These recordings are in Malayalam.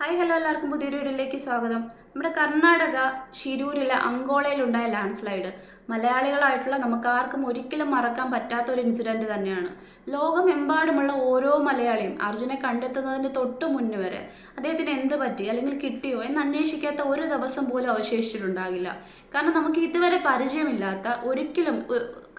ഹായ് ഹലോ എല്ലാവർക്കും പുതിയൊരു വീഡിയോയിലേക്ക് സ്വാഗതം. നമ്മുടെ കർണാടക ശിരൂരിലെ അങ്കോളയിലുണ്ടായ ലാൻഡ് സ്ലൈഡ് മലയാളികളായിട്ടുള്ള നമുക്ക് ആർക്കും ഒരിക്കലും മറക്കാൻ പറ്റാത്ത ഒരു ഇൻസിഡൻറ്റ് തന്നെയാണ്. ലോകമെമ്പാടുമുള്ള ഓരോ മലയാളിയും അർജുനെ കണ്ടെത്തുന്നതിന് തൊട്ട് മുന്നേ വരെ അദ്ദേഹത്തിന് എന്ത് പറ്റി അല്ലെങ്കിൽ കിട്ടിയോ എന്ന് അന്വേഷിക്കാത്ത ഒരു ദിവസം പോലും അവശേഷിച്ചിട്ടുണ്ടാകില്ല. കാരണം നമുക്ക് ഇതുവരെ പരിചയമില്ലാത്ത ഒരിക്കലും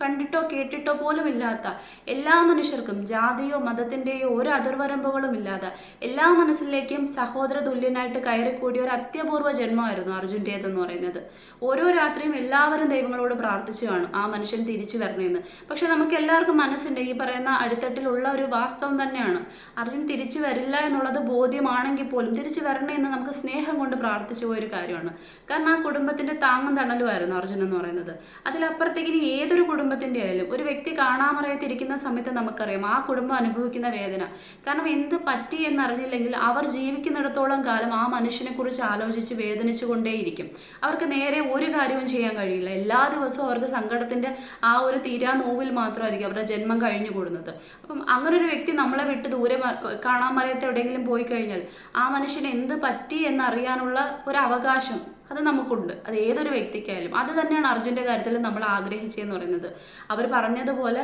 കണ്ടിട്ടോ കേട്ടിട്ടോ പോലും ഇല്ലാത്ത എല്ലാ മനുഷ്യർക്കും ജാതിയോ മതത്തിൻ്റെയോ ഒരു അതിർവരമ്പുകളും ഇല്ലാതെ എല്ലാ മനസ്സിലേക്കും സഹോദര തുല്യനായിട്ട് കയറിക്കൂടിയ ഒരു അത്യപൂർവ്വ ജന്മമായിരുന്നു അർജുൻ്റേതെന്ന് പറയുന്നത്. ഓരോ രാത്രിയും എല്ലാവരും ദൈവങ്ങളോട് പ്രാർത്ഥിച്ചു കാണും ആ മനുഷ്യൻ തിരിച്ചു വരണമെന്ന്. പക്ഷെ നമുക്ക് എല്ലാവർക്കും മനസ്സിൻ്റെ ഈ പറയുന്ന അടിത്തട്ടിലുള്ള ഒരു വാസ്തവം തന്നെയാണ്, അർജുൻ തിരിച്ചു വരില്ല എന്നുള്ളത് ബോധ്യമാണെങ്കിൽ പോലും തിരിച്ചു വരണമെന്ന് നമുക്ക് സ്നേഹം കൊണ്ട് പ്രാർത്ഥിച്ചു പോയൊരു കാര്യമാണ്. കാരണം ആ കുടുംബത്തിൻ്റെ താങ്ങും തണലുമായിരുന്നു അർജുൻ എന്ന് പറയുന്നത്. അതിലപ്പുറത്തേക്ക് ഇനി ഏതൊരു കുടുംബത്തിൻ്റെ ആയാലും ഒരു വ്യക്തി കാണാമറയത്തിരിക്കുന്ന സമയത്ത് നമുക്കറിയാം ആ കുടുംബം അനുഭവിക്കുന്ന വേദന. കാരണം എന്ത് പറ്റി എന്നറിഞ്ഞില്ലെങ്കിൽ അവർ ജീവിക്കുന്നിടത്തോളം കാലം ആ മനുഷ്യനെ കുറിച്ച് ആലോചിച്ച് വേദനിച്ചു കൊണ്ടേയിരിക്കും. അവർക്ക് നേരെ ഒരു കാര്യവും ചെയ്യാൻ കഴിയില്ല. എല്ലാ ദിവസവും അവർക്ക് സങ്കടത്തിൻ്റെ ആ ഒരു തീരാ നോവിൽ മാത്രമായിരിക്കും അവരുടെ ജന്മം കഴിഞ്ഞു കൂടുന്നത്. അപ്പം അങ്ങനെ ഒരു വ്യക്തി നമ്മളെ വിട്ട് ദൂരെ കാണാമറയത്ത് എവിടെയെങ്കിലും പോയി കഴിഞ്ഞാൽ ആ മനുഷ്യന് എന്ത് പറ്റി എന്നറിയാനുള്ള ഒരു അവകാശം അത് നമുക്കുണ്ട്. അത് ഏതൊരു വ്യക്തിക്കായാലും. അത് തന്നെയാണ് അർജുൻ്റെ കാര്യത്തിൽ നമ്മൾ ആഗ്രഹിച്ചതെന്ന് പറയുന്നത്. അവർ പറഞ്ഞതുപോലെ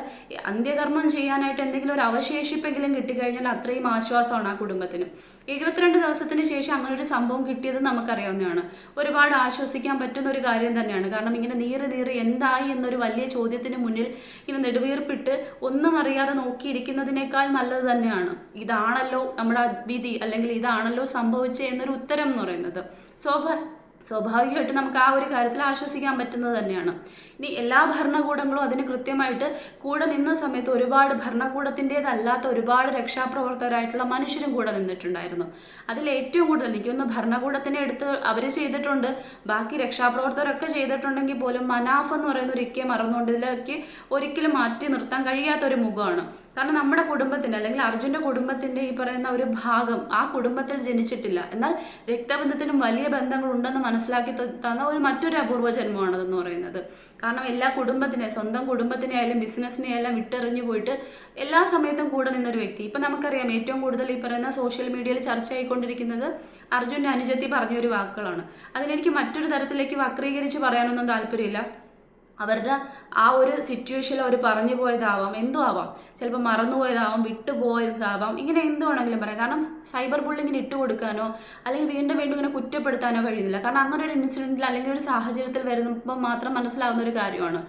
അന്ത്യകർമ്മം ചെയ്യാനായിട്ട് എന്തെങ്കിലും ഒരു അവശേഷിപ്പെങ്കിലും കിട്ടിക്കഴിഞ്ഞാൽ അത്രയും ആശ്വാസമാണ് ആ കുടുംബത്തിന്. 72 ദിവസത്തിന് ശേഷം അങ്ങനെ ഒരു സംഭവം കിട്ടിയത് നമുക്കറിയാവുന്നതാണ്. ഒരുപാട് ആശ്വസിക്കാൻ പറ്റുന്ന ഒരു കാര്യം തന്നെയാണ്. കാരണം ഇങ്ങനെ നീറി എന്തായി എന്നൊരു വലിയ ചോദ്യത്തിന് മുന്നിൽ ഇങ്ങനെ നെടുവീർപ്പിട്ട് ഒന്നും അറിയാതെ നോക്കിയിരിക്കുന്നതിനേക്കാൾ നല്ലത് തന്നെയാണ് ഇതാണല്ലോ നമ്മുടെ വിധി അല്ലെങ്കിൽ ഇതാണല്ലോ സംഭവിച്ചത് എന്നൊരു ഉത്തരം എന്ന് പറയുന്നത്. സ്വാഭാവികമായിട്ട് നമുക്ക് ആ ഒരു കാര്യത്തിൽ ആശ്വസിക്കാൻ പറ്റുന്നത് തന്നെയാണ്. ഇനി എല്ലാ ഭരണകൂടങ്ങളും അതിന് കൃത്യമായിട്ട് കൂടെ നിന്ന സമയത്ത് ഒരുപാട് ഭരണകൂടത്തിൻ്റേതല്ലാത്ത ഒരുപാട് രക്ഷാപ്രവർത്തകരായിട്ടുള്ള മനുഷ്യരും കൂടെ നിന്നിട്ടുണ്ടായിരുന്നു. അതിൽ ഏറ്റവും കൂടുതൽ എനിക്കൊന്ന് ഭരണകൂടത്തിനെ എടുത്ത് അവർ ചെയ്തിട്ടുണ്ട്, ബാക്കി രക്ഷാപ്രവർത്തകരൊക്കെ ചെയ്തിട്ടുണ്ടെങ്കിൽ പോലും മനാഫ് എന്ന് പറയുന്ന ഒരു ഇക്കയെ മറന്നുകൊണ്ട് ഇതിലേക്ക് ഒരിക്കലും മാറ്റി നിർത്താൻ കഴിയാത്തൊരു മുഖമാണ്. കാരണം നമ്മുടെ കുടുംബത്തിൻ്റെ അല്ലെങ്കിൽ അർജുൻ്റെ കുടുംബത്തിൻ്റെ ഈ പറയുന്ന ഒരു ഭാഗം ആ കുടുംബത്തിൽ ജനിച്ചിട്ടില്ല, എന്നാൽ രക്തബന്ധത്തിനും വലിയ ബന്ധങ്ങളുണ്ടെന്ന് മനസ്സിലാക്കി തന്ന മറ്റൊരു അപൂർവ ജന്മമാണതെന്ന് പറയുന്നത്. കാരണം എല്ലാ കുടുംബത്തിനെ സ്വന്തം കുടുംബത്തിനെ ആയാലും ബിസിനസ്സിനെ എല്ലാം വിട്ടെറിഞ്ഞു പോയിട്ട് എല്ലാ സമയത്തും കൂടെ നിന്നൊരു വ്യക്തി. ഇപ്പം നമുക്കറിയാം ഏറ്റവും കൂടുതൽ ഈ പറയുന്ന സോഷ്യൽ മീഡിയയിൽ ചർച്ചയായിക്കൊണ്ടിരിക്കുന്നത് അർജുൻ്റെ അനുജത്തി പറഞ്ഞൊരു വാക്കുകളാണ്. അതിനെനിക്ക് മറ്റൊരു തരത്തിലേക്ക് വക്രീകരിച്ച് പറയാനൊന്നും താല്പര്യമില്ല. അവരുടെ ആ ഒരു സിറ്റുവേഷനിൽ അവർ പറഞ്ഞു പോയതാവാം, എന്തോ ആവാം, ചിലപ്പോൾ മറന്നുപോയതാവാം, വിട്ടുപോയതാവാം, ഇങ്ങനെ എന്ത് വേണമെങ്കിലും പറയാം. കാരണം സൈബർ ബുള്ളിങ്ങിന് ഇട്ട് കൊടുക്കാനോ അല്ലെങ്കിൽ വീണ്ടും ഇങ്ങനെ കുറ്റപ്പെടുത്താനോ കഴിയുന്നില്ല. കാരണം അങ്ങനെ ഒരു ഇൻസിഡൻറ്റിൽ അല്ലെങ്കിൽ ഒരു സാഹചര്യത്തിൽ വരുമ്പോൾ മാത്രം മനസ്സിലാവുന്ന ഒരു കാര്യമാണ്.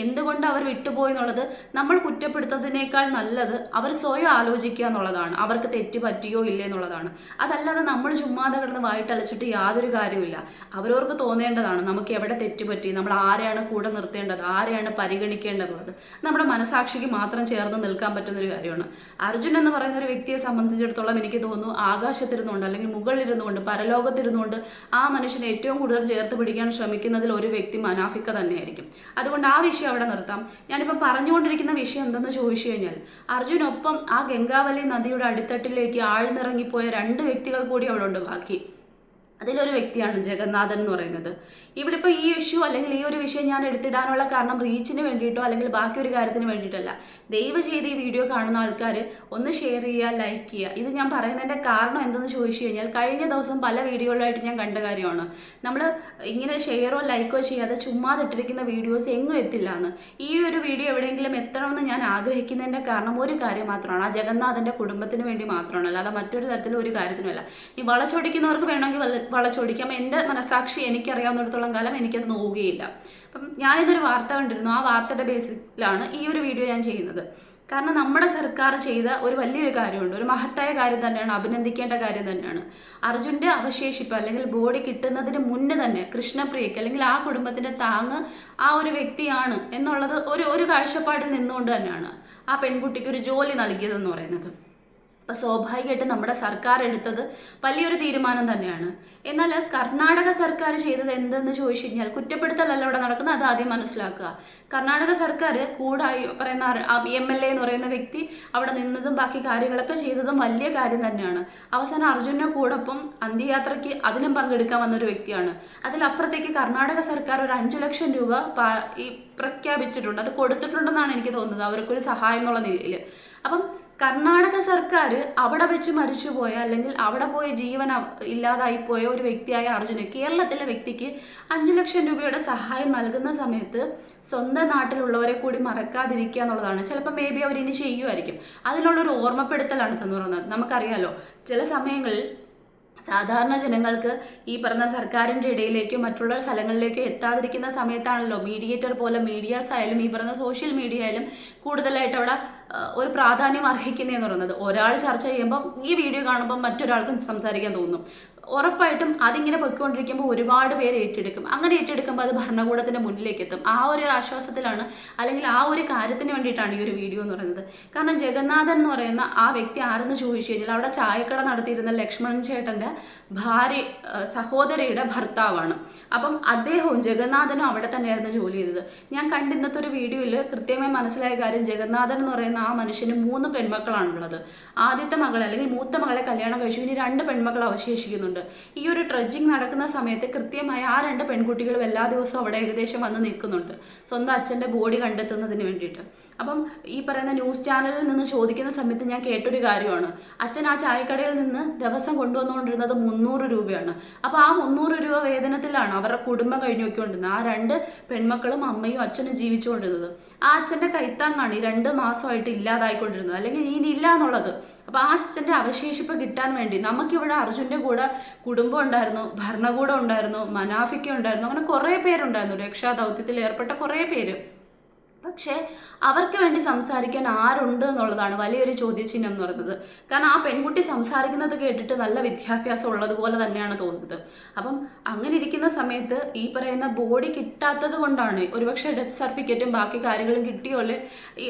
എന്തുകൊണ്ട് അവർ വിട്ടുപോയി എന്നുള്ളത് നമ്മൾ കുറ്റപ്പെടുത്തുന്നതിനേക്കാൾ നല്ലത് അവർ സ്വയം ആലോചിക്കുക എന്നുള്ളതാണ്, അവർക്ക് തെറ്റ് പറ്റിയോ ഇല്ലേ എന്നുള്ളതാണ്. അതല്ലാതെ നമ്മൾ ചുമ്മാതെ കിടന്ന് വായിട്ടലച്ചിട്ട് യാതൊരു കാര്യമില്ല. അവരവർക്ക് തോന്നേണ്ടതാണ് നമുക്ക് എവിടെ തെറ്റുപറ്റി, നമ്മൾ ആരെയാണ് കൂടെ നിർത്തേണ്ടത്, ആരെയാണ് പരിഗണിക്കേണ്ടതുള്ളത്. നമ്മുടെ മനസാക്ഷിക്ക് മാത്രം ചേർന്ന് നിൽക്കാൻ പറ്റുന്നൊരു കാര്യമാണ്. അർജുൻ എന്ന് പറയുന്ന ഒരു വ്യക്തിയെ സംബന്ധിച്ചിടത്തോളം എനിക്ക് തോന്നുന്നു ആകാശത്തിരുന്നുകൊണ്ട് അല്ലെങ്കിൽ മുകളിലിരുന്നുകൊണ്ട് പരലോകത്തിരുന്നുകൊണ്ട് ആ മനുഷ്യനെ ഏറ്റവും കൂടുതൽ ചേർത്ത് പിടിക്കാൻ ശ്രമിക്കുന്നതിൽ ഒരു വ്യക്തി മനാഫിക്ക തന്നെയായിരിക്കും. അതുകൊണ്ട് ആ വിഷയം അവിടെ നിർത്താം. ഞാനിപ്പം പറഞ്ഞുകൊണ്ടിരിക്കുന്ന വിഷയം എന്തെന്ന് ചോദിച്ചു കഴിഞ്ഞാൽ അർജുനൊപ്പം ആ ഗംഗാവലി നദിയുടെ അടിത്തട്ടിലേക്ക് ആഴ്ന്നിറങ്ങിപ്പോയ 2 വ്യക്തികൾ കൂടി അവിടെ ഉണ്ട് ബാക്കി. അതിലൊരു വ്യക്തിയാണ് ജഗന്നാഥൻ എന്ന് പറയുന്നത്. ഇവിടെ ഇപ്പോൾ ഈ ഇഷ്യൂ അല്ലെങ്കിൽ ഈ ഒരു വിഷയം ഞാൻ എടുത്തിടാനുള്ള കാരണം റീച്ചിന് വേണ്ടിയിട്ടോ അല്ലെങ്കിൽ ബാക്കി ഒരു കാര്യത്തിന് വേണ്ടിയിട്ടല്ല. ദയവ് ചെയ്ത് ഈ വീഡിയോ കാണുന്ന ആൾക്കാർ ഒന്ന് ഷെയർ ചെയ്യുക, ലൈക്ക് ചെയ്യുക. ഇത് ഞാൻ പറയുന്നതിൻ്റെ കാരണം എന്തെന്ന് ചോദിച്ചു കഴിഞ്ഞാൽ കഴിഞ്ഞ ദിവസം പല വീഡിയോകളായിട്ട് ഞാൻ കണ്ട കാര്യമാണ്. നമ്മൾ ഇങ്ങനെ ഷെയറോ ലൈക്കോ ചെയ്യാതെ ചുമ്മാതിട്ടിരിക്കുന്ന വീഡിയോസ് എങ്ങും എത്തില്ല എന്ന്. ഈ ഒരു വീഡിയോ എവിടെയെങ്കിലും എത്തണമെന്ന് ഞാൻ ആഗ്രഹിക്കുന്നതിൻ്റെ കാരണം ഒരു കാര്യം മാത്രമാണ്, ആ ജഗന്നാഥൻ്റെ കുടുംബത്തിന് വേണ്ടി മാത്രമാണ്, അല്ലാതെ മറ്റൊരു തരത്തിലും ഒരു കാര്യത്തിനുമല്ല. ഈ വളച്ചൊടിക്കുന്നവർക്ക് വേണമെങ്കിൽ വളച്ചൊടിക്കാം. എൻ്റെ മനസാക്ഷി എനിക്കറിയാവുന്നിടത്തോളം കാലം എനിക്കത് നോവുകയില്ല. അപ്പം ഞാനിതൊരു വാർത്ത കണ്ടിരുന്നു, ആ വാർത്തയുടെ ബേസിലാണ് ഈ ഒരു വീഡിയോ ഞാൻ ചെയ്യുന്നത്. കാരണം നമ്മുടെ സർക്കാർ ചെയ്ത ഒരു വലിയൊരു കാര്യമുണ്ട്, ഒരു മഹത്തായ കാര്യം തന്നെയാണ്, അഭിനന്ദിക്കേണ്ട കാര്യം തന്നെയാണ്. അർജുൻ്റെ അവശേഷിപ്പ് അല്ലെങ്കിൽ ബോഡി കിട്ടുന്നതിന് മുന്നേ തന്നെ കൃഷ്ണപ്രിയയ്ക്ക് അല്ലെങ്കിൽ ആ കുടുംബത്തിൻ്റെ താങ്ങ് ആ ഒരു വ്യക്തിയാണ് എന്നുള്ളത് ഒരു കാഴ്ചപ്പാടിൽ നിന്നുകൊണ്ട് തന്നെയാണ് ആ പെൺകുട്ടിക്ക് ഒരു ജോലി നൽകിയതെന്ന് പറയുന്നത്. അപ്പോൾ സ്വാഭാവികമായിട്ടും നമ്മുടെ സർക്കാർ എടുത്തത് വലിയൊരു തീരുമാനം തന്നെയാണ്. എന്നാൽ കർണാടക സർക്കാർ ചെയ്തത് എന്തെന്ന് ചോദിച്ചു കഴിഞ്ഞാൽ കുറ്റപ്പെടുത്തലല്ല അവിടെ നടക്കുന്നത്, അത് ആദ്യം മനസ്സിലാക്കുക. കർണാടക സർക്കാർ കൂടായി പറയുന്ന MLA എന്ന് പറയുന്ന വ്യക്തി അവിടെ നിന്നതും ബാക്കി കാര്യങ്ങളൊക്കെ ചെയ്തതും വലിയ കാര്യം തന്നെയാണ്. അവസാനം അർജുൻ്റെ കൂടൊപ്പം അന്ത്യയാത്രയ്ക്ക് അതിലും പങ്കെടുക്കാൻ വന്നൊരു വ്യക്തിയാണ്. അതിലപ്പുറത്തേക്ക് കർണാടക സർക്കാർ ഒരു 5 ലക്ഷം രൂപ പ്രഖ്യാപിച്ചിട്ടുണ്ട്, അത് കൊടുത്തിട്ടുണ്ടെന്നാണ് എനിക്ക് തോന്നുന്നത് അവർക്കൊരു സഹായം എന്നുള്ള നിലയിൽ. അപ്പം കർണാടക സർക്കാർ അവിടെ വെച്ച് മരിച്ചുപോയ അല്ലെങ്കിൽ അവിടെ പോയി ജീവൻ ഇല്ലാതായി പോയ ഒരു വ്യക്തിയായ അർജുന്, കേരളത്തിലെ വ്യക്തിക്ക് 5 ലക്ഷം രൂപയുടെ സഹായം നൽകുന്ന സമയത്ത് സ്വന്തം നാട്ടിലുള്ളവരെ കൂടി മറക്കാതിരിക്കുക എന്നുള്ളതാണ്. ചിലപ്പോൾ മേ ബി അവരിനി ചെയ്യുമായിരിക്കും. അതിനുള്ളൊരു ഓർമ്മപ്പെടുത്തലാണ് എന്ന് പറയുന്നത്. നമുക്കറിയാലോ, ചില സമയങ്ങളിൽ സാധാരണ ജനങ്ങൾക്ക് ഈ പറഞ്ഞ സർക്കാരിൻ്റെ ഇടയിലേക്കോ മറ്റുള്ള സ്ഥലങ്ങളിലേക്കോ എത്താതിരിക്കുന്ന സമയത്താണല്ലോ മീഡിയേറ്റർ പോലെ മീഡിയാസ് ആയാലും ഈ പറഞ്ഞ സോഷ്യൽ മീഡിയ ആയാലും കൂടുതലായിട്ട് അവിടെ ഒരു പ്രാധാന്യം അർഹിക്കുന്നതെന്ന് പറയുന്നത്. ഒരാൾ ചർച്ച ചെയ്യുമ്പം ഈ വീഡിയോ കാണുമ്പോൾ മറ്റൊരാൾക്കും സംസാരിക്കാൻ തോന്നും. ഉറപ്പായിട്ടും അതിങ്ങനെ പൊയ്ക്കൊണ്ടിരിക്കുമ്പോൾ ഒരുപാട് പേര് ഏറ്റെടുക്കും. അങ്ങനെ ഏറ്റെടുക്കുമ്പോൾ അത് ഭരണകൂടത്തിൻ്റെ മുന്നിലേക്ക് എത്തും. ആ ഒരു ആശ്വാസത്തിലാണ് അല്ലെങ്കിൽ ആ ഒരു കാര്യത്തിന് വേണ്ടിയിട്ടാണ് ഈ ഒരു വീഡിയോ എന്ന് പറയുന്നത്. കാരണം ജഗന്നാഥൻ എന്ന് പറയുന്ന ആ വ്യക്തി ആരെന്ന് ചോദിച്ചു കഴിഞ്ഞാൽ അവിടെ ചായക്കട നടത്തിയിരുന്ന ലക്ഷ്മണൻ ചേട്ടൻ്റെ ഭാര്യ സഹോദരിയുടെ ഭർത്താവാണ്. അപ്പം അദ്ദേഹവും ജഗന്നാഥനും അവിടെ തന്നെയായിരുന്നു ജോലി ചെയ്തത്. ഞാൻ കണ്ട ഇന്നത്തെ ഒരു വീഡിയോയിൽ കൃത്യമായി മനസ്സിലായ കാര്യം, ജഗന്നാഥൻ എന്ന് പറയുന്ന ആ മനുഷ്യന് 3 പെൺമക്കളാണുള്ളത്. ആദ്യത്തെ മകളെ അല്ലെങ്കിൽ മൂത്ത മകളെ കല്യാണം കഴിച്ചു. ഇനി 2 പെൺമക്കൾ അവശേഷിക്കുന്നുണ്ട്. ഈ ഒരു ട്രെഡ്ജിങ് നടക്കുന്ന സമയത്ത് കൃത്യമായി ആ 2 പെൺകുട്ടികളും എല്ലാ ദിവസവും അവിടെ ഏകദേശം വന്ന് നിൽക്കുന്നുണ്ട് സ്വന്തം അച്ഛൻ്റെ ബോഡി കണ്ടെത്തുന്നതിന് വേണ്ടിയിട്ട്. അപ്പം ഈ പറയുന്ന ന്യൂസ് ചാനലിൽ നിന്ന് ചോദിക്കുന്ന സമയത്ത് ഞാൻ കേട്ടൊരു കാര്യമാണ്, അച്ഛൻ ആ ചായക്കടയിൽ നിന്ന് ദിവസം കൊണ്ടുവന്നുകൊണ്ടിരുന്നത് 300 രൂപയാണ്. അപ്പോൾ ആ 300 രൂപ വേതനത്തിലാണ് അവരുടെ കുടുംബം കഴിഞ്ഞു നോക്കിക്കൊണ്ടിരുന്നത്. ആ 2 പെൺമക്കളും അമ്മയും അച്ഛനും ജീവിച്ചുകൊണ്ടിരുന്നത്. ആ അച്ഛൻ്റെ കൈത്താങ്ങാണ് ഈ 2 മാസമായിട്ട് ഇല്ലാതായിക്കൊണ്ടിരുന്നത്, അല്ലെങ്കിൽ ഇനി ഇല്ല എന്നുള്ളത്. അപ്പോൾ ആ അച്ഛൻ്റെ അവശേഷിപ്പ് കിട്ടാൻ വേണ്ടി നമുക്കിവിടെ അർജുൻ്റെ കൂടെ കുടുംബം ഉണ്ടായിരുന്നു, ഭരണകൂടം ഉണ്ടായിരുന്നു, മനാഫിക്ക ഉണ്ടായിരുന്നു, അങ്ങനെ കുറേ പേരുണ്ടായിരുന്നു, രക്ഷാദൗത്യത്തിൽ ഏർപ്പെട്ട കുറേ പേര്. പക്ഷേ അവർക്ക് വേണ്ടി സംസാരിക്കാൻ ആരുണ്ട് എന്നുള്ളതാണ് വലിയൊരു ചോദ്യചിഹ്നം എന്ന് പറയുന്നത്. കാരണം ആ പെൺകുട്ടി സംസാരിക്കുന്നത് കേട്ടിട്ട് നല്ല വിദ്യാഭ്യാസം ഉള്ളതുപോലെ തന്നെയാണ് തോന്നുന്നത്. അപ്പം അങ്ങനെ ഇരിക്കുന്ന സമയത്ത് ഈ പറയുന്ന ബോഡി കിട്ടാത്തത് കൊണ്ടാണ് ഒരുപക്ഷെ ഡെത്ത് സർട്ടിഫിക്കറ്റും ബാക്കി കാര്യങ്ങളും കിട്ടിയോല്ലേ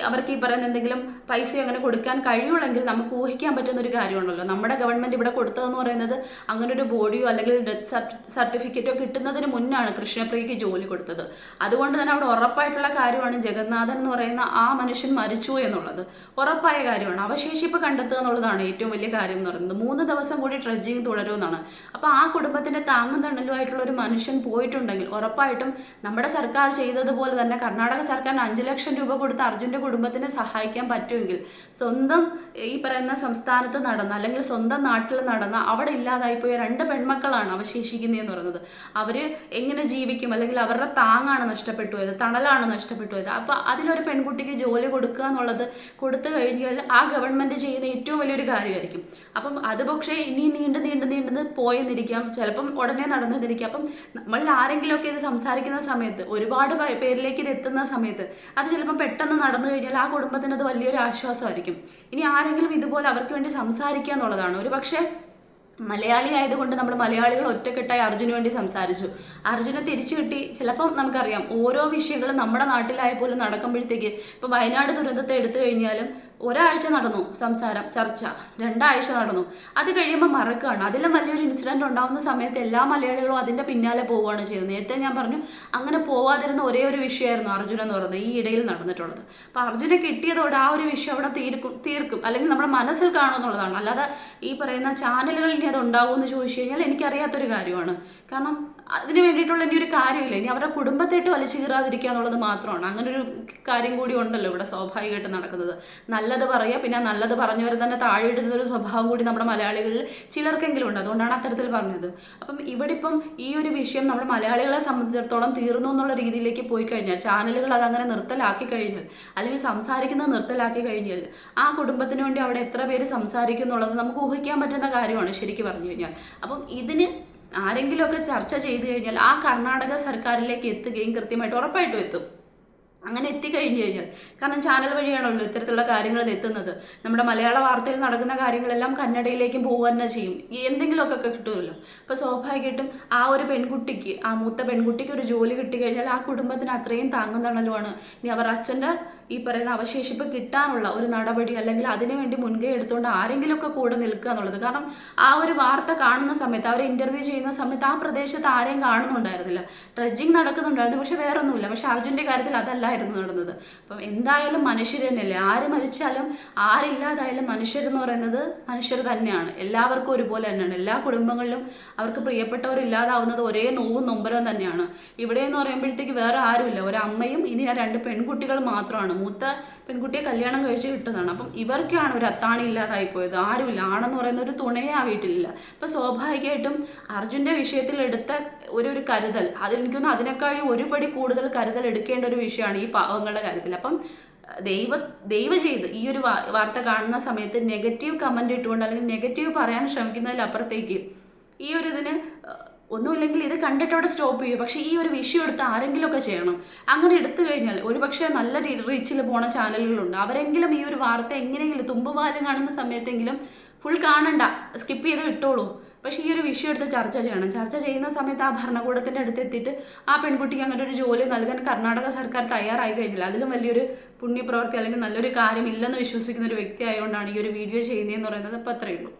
അവർക്ക് ഈ പറയുന്ന എന്തെങ്കിലും പൈസ അങ്ങനെ കൊടുക്കാൻ കഴിയുള്ളെങ്കിൽ നമുക്ക് ഊഹിക്കാൻ പറ്റുന്ന ഒരു കാര്യമുണ്ടല്ലോ. നമ്മുടെ ഗവൺമെൻറ് ഇവിടെ കൊടുത്തതെന്ന് പറയുന്നത് അങ്ങനെ ഒരു ബോഡിയോ അല്ലെങ്കിൽ ഡെത്ത് സർട്ടിഫിക്കറ്റോ കിട്ടുന്നതിന് മുന്നാണ് കൃഷ്ണപ്രിയയ്ക്ക് ജോലി കൊടുത്തത്. അതുകൊണ്ട് തന്നെ അവിടെ ഉറപ്പായിട്ടുള്ള കാര്യമാണ് ജഗന്നാഥൻ എന്ന് പറയുന്ന ആ മനുഷ്യൻ മരിച്ചു എന്നുള്ളത് ഉറപ്പായ കാര്യമാണ്. അവശേഷിപ്പ് കണ്ടെത്തുക എന്നുള്ളതാണ് ഏറ്റവും വലിയ കാര്യം എന്ന് പറയുന്നത്. 3 ദിവസം കൂടി ട്രെഡ്ജിങ് തുടരുമെന്നാണ്. അപ്പോൾ ആ കുടുംബത്തിൻ്റെ താങ്ങും തണലുമായിട്ടുള്ള ഒരു മനുഷ്യൻ പോയിട്ടുണ്ടെങ്കിൽ ഉറപ്പായിട്ടും നമ്മുടെ സർക്കാർ ചെയ്തതുപോലെ തന്നെ കർണാടക സർക്കാരിന് 5 ലക്ഷം രൂപ കൊടുത്ത് അർജുൻ്റെ കുടുംബത്തിനെ സഹായിക്കാൻ പറ്റുമെങ്കിൽ സ്വന്തം ഈ പറയുന്ന സംസ്ഥാനത്ത് നടന്ന അല്ലെങ്കിൽ സ്വന്തം നാട്ടിൽ നടന്ന അവിടെ ഇല്ലാതായിപ്പോയ 2 പെൺമക്കളാണ് അവശേഷിക്കുന്നതെന്ന് പറയുന്നത്. അവർ എങ്ങനെ ജീവിക്കും, അല്ലെങ്കിൽ അവരുടെ താങ്ങാണ് നഷ്ടപ്പെട്ടു പോയത്, തണലാണ് നഷ്ടപ്പെട്ടു പോയത്. അപ്പോൾ അതിലൊരു പെൺകുട്ടിക്ക് ജോലി കൊടുക്കുക എന്നുള്ളത് കൊടുത്തു കഴിഞ്ഞാൽ ആ ഗവൺമെൻറ് ചെയ്യുന്ന ഏറ്റവും വലിയൊരു കാര്യമായിരിക്കും. അപ്പം അത് പക്ഷേ ഇനി നീണ്ട് പോയെന്നിരിക്കാം, ചിലപ്പം ഉടനെ നടന്നെന്നിരിക്കാം. അപ്പം നമ്മളിൽ ആരെങ്കിലുമൊക്കെ ഇത് സംസാരിക്കുന്ന സമയത്ത് ഒരുപാട് പേരിലേക്ക് ഇത് എത്തുന്ന സമയത്ത് അത് ചിലപ്പം പെട്ടെന്ന് നടന്നു കഴിഞ്ഞാൽ ആ കുടുംബത്തിന് അത് വലിയൊരു ആശ്വാസമായിരിക്കും. ഇനി ആരെങ്കിലും ഇതുപോലെ അവർക്ക് വേണ്ടി സംസാരിക്കുക എന്നുള്ളതാണ്. ഒരു പക്ഷേ മലയാളി ആയതുകൊണ്ട് നമ്മൾ മലയാളികൾ ഒറ്റക്കെട്ടായി അർജുന് വേണ്ടി സംസാരിച്ചു. അർജുനെ തിരിച്ചു കിട്ടി. ചിലപ്പം നമുക്കറിയാം ഓരോ വിഷയങ്ങളും നമ്മുടെ നാട്ടിലായ പോലും നടക്കുമ്പോഴത്തേക്ക് ഇപ്പോൾ വയനാട് ദുരന്തത്തെ എടുത്തു കഴിഞ്ഞാലും ഒരാഴ്ച നടന്നു സംസാരം, ചർച്ച, 2 ആഴ്ച നടന്നു. അത് കഴിയുമ്പോൾ മറക്കുകയാണ്. അതിലും വലിയൊരു ഇൻസിഡൻറ്റ് ഉണ്ടാകുന്ന സമയത്ത് എല്ലാ മലയാളികളും അതിൻ്റെ പിന്നാലെ പോവുകയാണ് ചെയ്യുന്നത്. നേരത്തെ ഞാൻ പറഞ്ഞു അങ്ങനെ പോവാതിരുന്ന ഒരേ ഒരു വിഷയമായിരുന്നു അർജുന എന്ന് പറയുന്നത് ഈ ഇടയിൽ നടന്നിട്ടുള്ളത്. അപ്പോൾ അർജുനെ കിട്ടിയതോടെ ആ ഒരു വിഷയം അവിടെ തീർക്കും അല്ലെങ്കിൽ നമ്മുടെ മനസ്സിൽ കാണുമെന്നുള്ളതാണ്. അല്ലാതെ ഈ പറയുന്ന ചാനലുകളിൽ ഇനി അത് ഉണ്ടാവുമെന്ന് ചോദിച്ചു കഴിഞ്ഞാൽ എനിക്കറിയാത്തൊരു കാര്യമാണ്. കാരണം അതിന് വേണ്ടിയിട്ടുള്ള ഇനി ഒരു കാര്യമില്ല. ഇനി അവരുടെ കുടുംബത്തേട്ട് വലിച്ചു കീറാതിരിക്കുക എന്നുള്ളത് മാത്രമാണ്. അങ്ങനെ ഒരു കാര്യം കൂടി ഉണ്ടല്ലോ ഇവിടെ സ്വാഭാവികമായിട്ട് നടക്കുന്നത്. നല്ലത് പറയുക, പിന്നെ നല്ലത് പറഞ്ഞവരെ തന്നെ താഴെ ഇടുന്ന ഒരു സ്വഭാവം കൂടി നമ്മുടെ മലയാളികളിൽ ചിലർക്കെങ്കിലും ഉണ്ട്. അതുകൊണ്ടാണ് അത്തരത്തിൽ പറഞ്ഞത്. അപ്പം ഇവിടെ ഇപ്പം ഈ ഒരു വിഷയം നമ്മുടെ മലയാളികളെ സംബന്ധിച്ചിടത്തോളം തീർന്നു എന്നുള്ള രീതിയിലേക്ക് പോയി കഴിഞ്ഞാൽ, ചാനലുകൾ അതങ്ങനെ നിർത്തലാക്കി കഴിഞ്ഞാൽ അല്ലെങ്കിൽ സംസാരിക്കുന്നത് നിർത്തലാക്കി കഴിഞ്ഞാൽ ആ കുടുംബത്തിന് വേണ്ടി അവിടെ എത്ര പേര് സംസാരിക്കും എന്നുള്ളത് നമുക്ക് ഊഹിക്കാൻ പറ്റുന്ന കാര്യമാണ് ശരിക്കും പറഞ്ഞു കഴിഞ്ഞാൽ. അപ്പം ഇതിന് ആരെങ്കിലുമൊക്കെ ചർച്ച ചെയ്തു കഴിഞ്ഞാൽ ആ കർണാടക സർക്കാരിലേക്ക് എത്തുകയും കൃത്യമായിട്ട് ഉറപ്പായിട്ടും എത്തും. അങ്ങനെ എത്തിക്കഴിഞ്ഞു കഴിഞ്ഞാൽ, കാരണം ചാനൽ വഴിയാണല്ലോ ഇത്തരത്തിലുള്ള കാര്യങ്ങൾ എത്തുന്നത്. നമ്മുടെ മലയാള വാർത്തയിൽ നടക്കുന്ന കാര്യങ്ങളെല്ലാം കന്നഡയിലേക്കും പോകുക തന്നെ ചെയ്യും. എന്തെങ്കിലുമൊക്കെ കിട്ടുമല്ലോ. അപ്പോൾ സ്വാഭാവികമായിട്ടും ആ ഒരു പെൺകുട്ടിക്ക്, ആ മൂത്ത പെൺകുട്ടിക്ക് ഒരു ജോലി കിട്ടിക്കഴിഞ്ഞാൽ ആ കുടുംബത്തിന് അത്രയും താങ്ങും തണലുമാണ്. ഇനി അവർ അച്ഛൻ്റെ ഈ പറയുന്ന അവശേഷിപ്പ് കിട്ടാനുള്ള ഒരു നടപടി അല്ലെങ്കിൽ അതിനുവേണ്ടി മുൻകൈ എടുത്തുകൊണ്ട് ആരെങ്കിലുമൊക്കെ കൂടെ നിൽക്കുക എന്നുള്ളത്. കാരണം ആ ഒരു വാർത്ത കാണുന്ന സമയത്ത്, അവരെ ഇൻ്റർവ്യൂ ചെയ്യുന്ന സമയത്ത് ആ പ്രദേശത്ത് ആരെയും കാണുന്നുണ്ടായിരുന്നില്ല. ട്രെഡ്ജിങ് നടക്കുന്നുണ്ടായിരുന്നു, പക്ഷെ വേറൊന്നുമില്ല. പക്ഷെ അർജുൻ്റെ കാര്യത്തിൽ അതല്ലായിരുന്നു നടന്നത്. അപ്പം എന്തായാലും മനുഷ്യർ തന്നെയല്ലേ, ആര് മരിച്ചാലും ആരില്ലാതായാലും മനുഷ്യരെന്ന് പറയുന്നത് മനുഷ്യർ തന്നെയാണ്. എല്ലാവർക്കും ഒരുപോലെ തന്നെയാണ്. എല്ലാ കുടുംബങ്ങളിലും അവർക്ക് പ്രിയപ്പെട്ടവർ ഇല്ലാതാവുന്നത് ഒരേ നോവും നൊമ്പരവും തന്നെയാണ്. ഇവിടെ എന്ന് പറയുമ്പോഴത്തേക്ക് വേറെ ആരുമില്ല. ഒരമ്മയും ഇനി ആ 2 പെൺകുട്ടികൾ മാത്രമാണ്. മൂത്ത പെൺകുട്ടിയെ കല്യാണം കഴിച്ച് കിട്ടുന്നതാണ്. അപ്പം ഇവർക്കാണ് ഒരു അത്താണി ഇല്ലാതായി പോയത്, ആരുമില്ല, ആണെന്ന് പറയുന്ന ഒരു തുണയെ ആ വീട്ടിലില്ല. അപ്പം സ്വാഭാവികമായിട്ടും അർജുൻ്റെ വിഷയത്തിൽ എടുത്ത ഒരു കരുതൽ, അതെനിക്കൊന്നും അതിനേക്കാളും ഒരുപടി കൂടുതൽ കരുതൽ എടുക്കേണ്ട ഒരു വിഷയമാണ് ഈ പാവങ്ങളുടെ കാര്യത്തിൽ. അപ്പം ദയവ് ചെയ്ത് ഈ ഒരു വാർത്ത കാണുന്ന സമയത്ത് നെഗറ്റീവ് കമൻറ്റ് ഇട്ടുകൊണ്ട് അല്ലെങ്കിൽ നെഗറ്റീവ് പറയാൻ ശ്രമിക്കുന്നതിലപ്പുറത്തേക്ക് ഈ ഒരു ഇതിന് ഒന്നുമില്ലെങ്കിൽ ഇത് കണ്ടിട്ടവിടെ സ്റ്റോപ്പ് ചെയ്യും. പക്ഷേ ഈ ഒരു വിഷയം എടുത്ത് ആരെങ്കിലുമൊക്കെ ചെയ്യണം. അങ്ങനെ എടുത്തു കഴിഞ്ഞാൽ ഒരുപക്ഷെ നല്ല റീച്ചിൽ പോണ ചാനലുകളുണ്ട്, അവരെങ്കിലും ഈ ഒരു വാർത്ത എങ്ങനെയെങ്കിലും തുമ്പുപാലം കാണുന്ന സമയത്തെങ്കിലും ഫുൾ കാണണ്ട, സ്കിപ്പ് ചെയ്ത് വിട്ടോളൂ. പക്ഷേ ഈ ഒരു വിഷയം എടുത്ത് ചർച്ച ചെയ്യണം. ചർച്ച ചെയ്യുന്ന സമയത്ത് ആ ഭരണകൂടത്തിൻ്റെ അടുത്ത് എത്തിയിട്ട് ആ പെൺകുട്ടിക്ക് അങ്ങനെ ഒരു ജോലി നൽകാൻ കർണാടക സർക്കാർ തയ്യാറായി കഴിഞ്ഞില്ല. അതിലും വലിയൊരു പുണ്യപ്രവൃത്തി അല്ലെങ്കിൽ നല്ലൊരു കാര്യം ഇല്ലെന്ന് വിശ്വസിക്കുന്ന ഒരു വ്യക്തി ആയതുകൊണ്ടാണ് ഈ ഒരു വീഡിയോ ചെയ്യുന്നതെന്ന് പറയുന്നത്. അപ്പോൾ അത്രയേ ഉള്ളൂ.